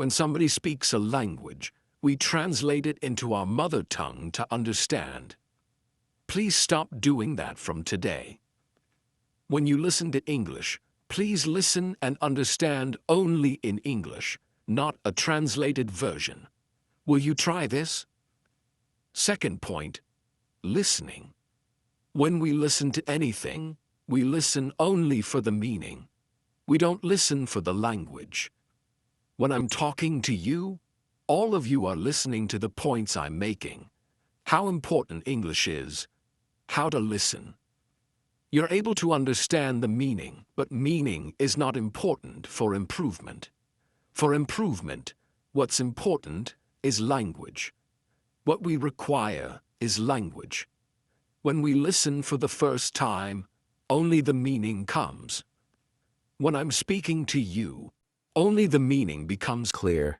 When somebody speaks a language, we translate it into our mother tongue to understand. Please stop doing that from today. When you listen to English, please listen and understand only in English, not a translated version. Will you try this? Second point, listening. When we listen to anything, we listen only for the meaning. We don't listen for the language. When I'm talking to you, all of you are listening to the points I'm making. How important English is. How to listen. You're able to understand the meaning, but meaning is not important for improvement. For improvement, what's important is language. What we require is language. When we listen for the first time, only the meaning comes. When I'm speaking to you, only the meaning becomes clear.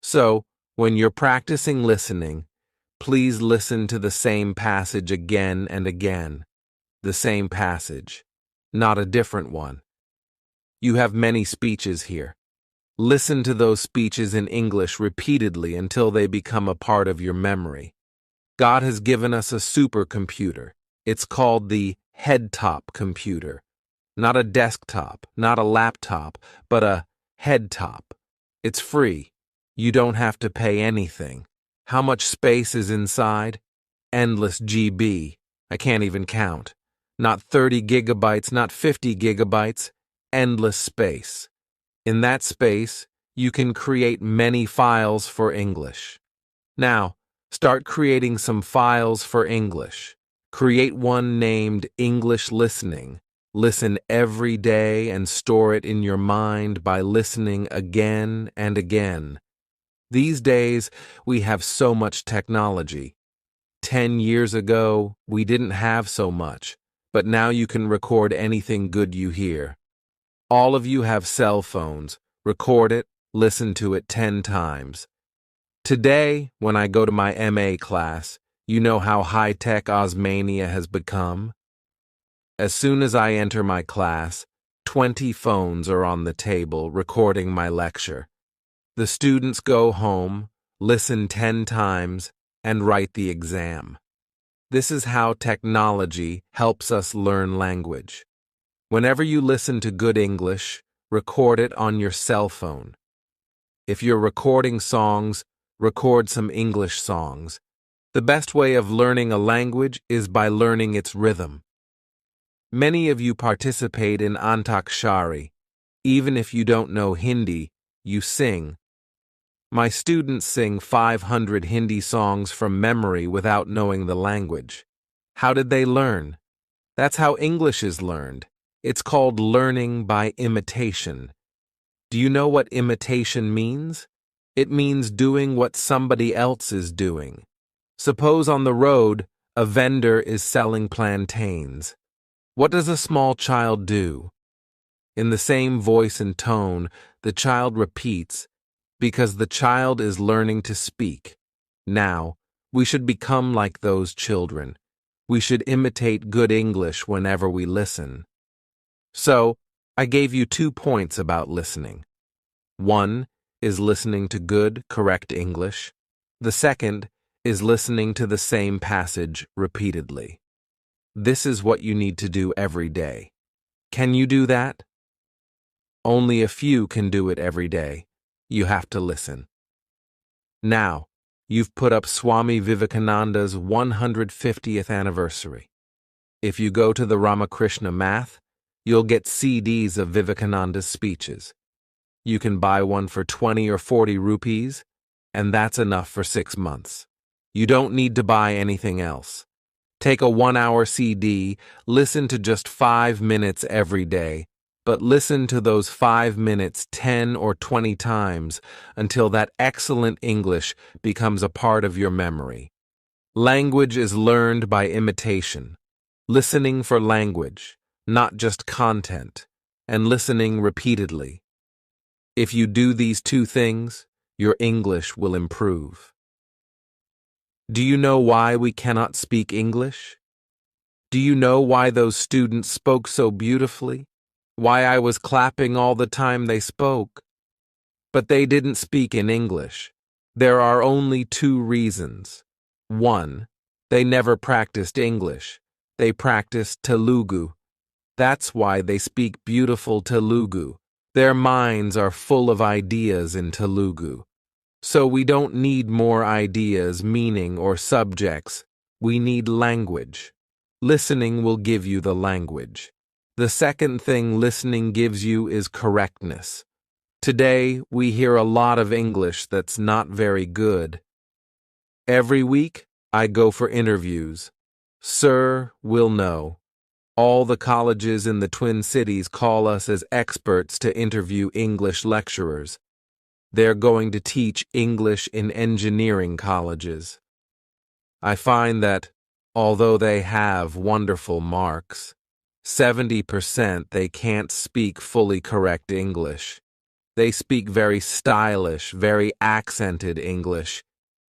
So, when you're practicing listening, please listen to the same passage again and again. The same passage, not a different one. You have many speeches here. Listen to those speeches in English repeatedly until they become a part of your memory. God has given us a supercomputer. It's called the head-top computer. Not a desktop, not a laptop, but a head-top. It's free. You don't have to pay anything. How much space is inside? Endless GB. I can't even count. Not 30 gigabytes, not 50 gigabytes. Endless space. In that space, you can create many files for English. Now, start creating some files for English. Create one named English Listening. Listen every day and store it in your mind by listening again and again. These days, we have so much technology. 10 years ago, we didn't have so much, but now you can record anything good you hear. All of you have cell phones. Record it, listen to it 10 times. Today, when I go to my MA class, you know how high-tech Osmania has become? As soon as I enter my class, 20 phones are on the table recording my lecture. The students go home, listen 10 times, and write the exam. This is how technology helps us learn language. Whenever you listen to good English, record it on your cell phone. If you're recording songs, record some English songs. The best way of learning a language is by learning its rhythm. Many of you participate in Antakshari. Even if you don't know Hindi, you sing. My students sing 500 Hindi songs from memory without knowing the language. How did they learn? That's how English is learned. It's called learning by imitation. Do you know what imitation means? It means doing what somebody else is doing. Suppose on the road, a vendor is selling plantains. What does a small child do? In the same voice and tone, the child repeats, because the child is learning to speak. Now, we should become like those children. We should imitate good English whenever we listen. So, I gave you 2 points about listening. One is listening to good, correct English. The second is listening to the same passage repeatedly. This is what you need to do every day. Can you do that? Only a few can do it every day. You have to listen. Now, you've put up Swami Vivekananda's 150th anniversary. If you go to the Ramakrishna Math, you'll get CDs of Vivekananda's speeches. You can buy one for 20 or 40 rupees, and that's enough for 6 months. You don't need to buy anything else. Take a 1-hour CD, listen to just 5 minutes every day, but listen to those 5 minutes 10 or 20 times until that excellent English becomes a part of your memory. Language is learned by imitation. Listening for language, not just content, and listening repeatedly. If you do these 2 things, your English will improve. Do you know why we cannot speak English? Do you know why those students spoke so beautifully? Why I was clapping all the time they spoke? But they didn't speak in English. There are only two reasons. 1. They never practiced English. They practiced Telugu. That's why they speak beautiful Telugu. Their minds are full of ideas in Telugu. So we don't need more ideas, meaning, or subjects. We need language. Listening will give you the language. The second thing listening gives you is correctness. Today, we hear a lot of English that's not very good. Every week, I go for interviews. Sir will know. All the colleges in the Twin Cities call us as experts to interview English lecturers. They're going to teach English in engineering colleges. I find that, although they have wonderful marks, 70% they can't speak fully correct English. They speak very stylish, very accented English.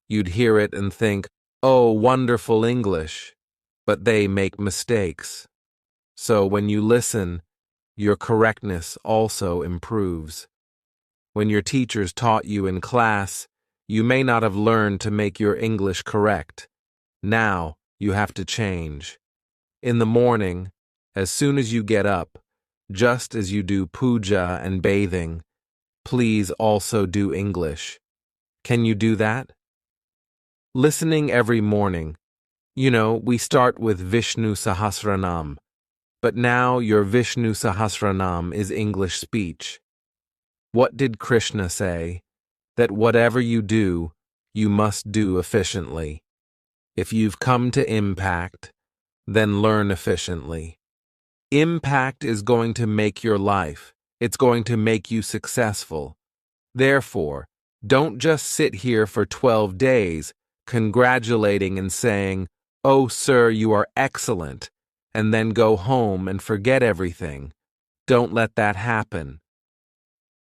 You'd hear it and think, oh, wonderful English, but they make mistakes. So when you listen, your correctness also improves. When your teachers taught you in class, you may not have learned to make your English correct. Now you have to change. In the morning, as soon as you get up, just as you do puja and bathing, please also do English. Can you do that? Listening every morning. We start with Vishnu Sahasranam, but now your Vishnu Sahasranam is English speech. What did Krishna say? That whatever you do, you must do efficiently. If you've come to impact, then learn efficiently. Impact is going to make your life. It's going to make you successful. Therefore, don't just sit here for 12 days, congratulating and saying, "Oh, sir, you are excellent," and then go home and forget everything. Don't let that happen.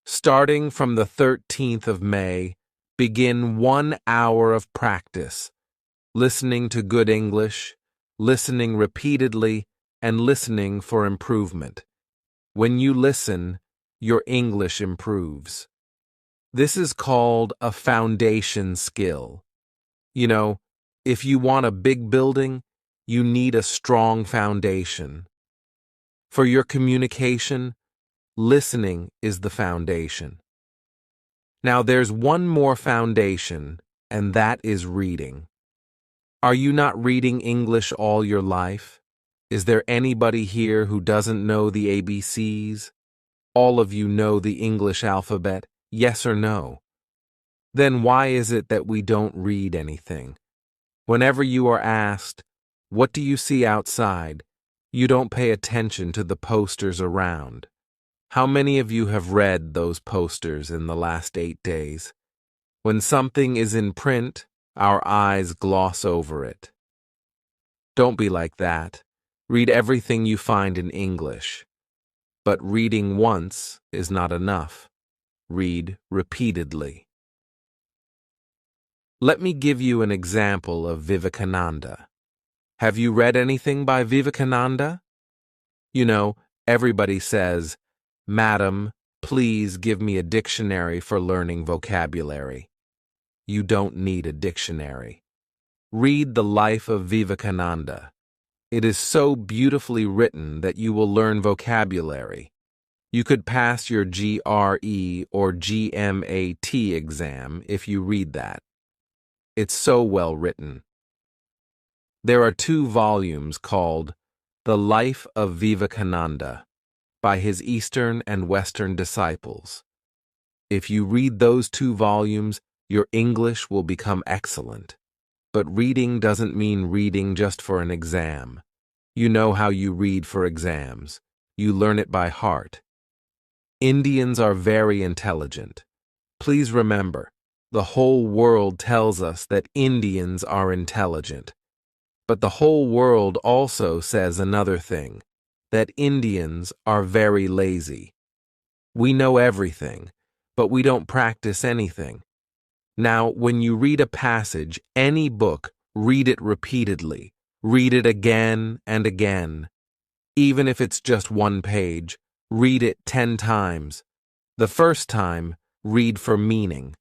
Starting from the 13th of May, begin 1 hour of practice, listening to good English, listening repeatedly, and listening for improvement. When you listen, your English improves. This is called a foundation skill. If you want a big building, you need a strong foundation. For your communication, listening is the foundation. Now there's one more foundation, and that is reading. Are you not reading English all your life? Is there anybody here who doesn't know the ABCs? All of you know the English alphabet, yes or no? Then why is it that we don't read anything? Whenever you are asked, "What do you see outside?" you don't pay attention to the posters around. How many of you have read those posters in the last 8 days? When something is in print, our eyes gloss over it. Don't be like that. Read everything you find in English. But reading once is not enough. Read repeatedly. Let me give you an example of Vivekananda. Have you read anything by Vivekananda? Everybody says, "Madam, please give me a dictionary for learning vocabulary." You don't need a dictionary. Read the life of Vivekananda. It is so beautifully written that you will learn vocabulary. You could pass your GRE or GMAT exam if you read that. It's so well written. There are 2 volumes called The Life of Vivekananda by his Eastern and Western disciples. If you read those 2 volumes, your English will become excellent. But reading doesn't mean reading just for an exam. You know how you read for exams. You learn it by heart. Indians are very intelligent. Please remember, the whole world tells us that Indians are intelligent. But the whole world also says another thing, that Indians are very lazy. We know everything, but we don't practice anything. Now, when you read a passage, any book, read it repeatedly. Read it again and again. Even if it's just 1 page, read it 10 times. The first time, read for meaning.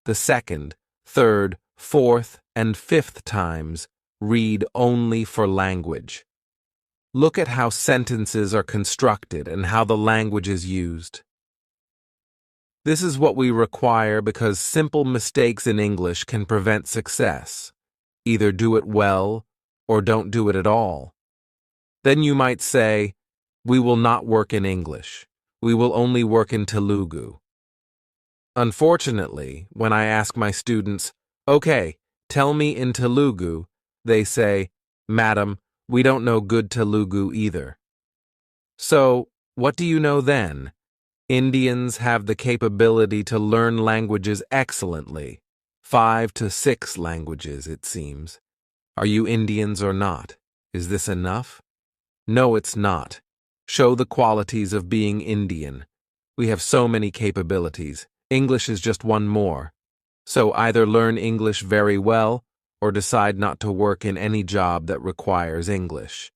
The second, third, fourth, and fifth times, read only for language. Look at how sentences are constructed and how the language is used. This is what we require because simple mistakes in English can prevent success. Either do it well or don't do it at all. Then you might say, "We will not work in English. We will only work in Telugu." Unfortunately, when I ask my students, "Okay, tell me in Telugu," they say, "Madam, we don't know good Telugu either." So, what do you know then? Indians have the capability to learn languages excellently. 5 to 6 languages, it seems. Are you Indians or not? Is this enough? No, it's not. Show the qualities of being Indian. We have so many capabilities. English is just one more. So either learn English very well or decide not to work in any job that requires English.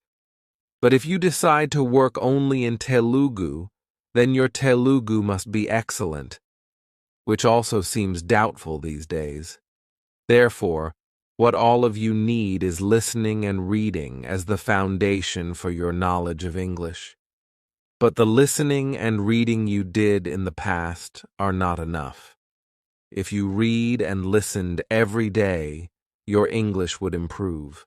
But if you decide to work only in Telugu, then your Telugu must be excellent, which also seems doubtful these days. Therefore, what all of you need is listening and reading as the foundation for your knowledge of English. But the listening and reading you did in the past are not enough. If you read and listened every day, your English would improve.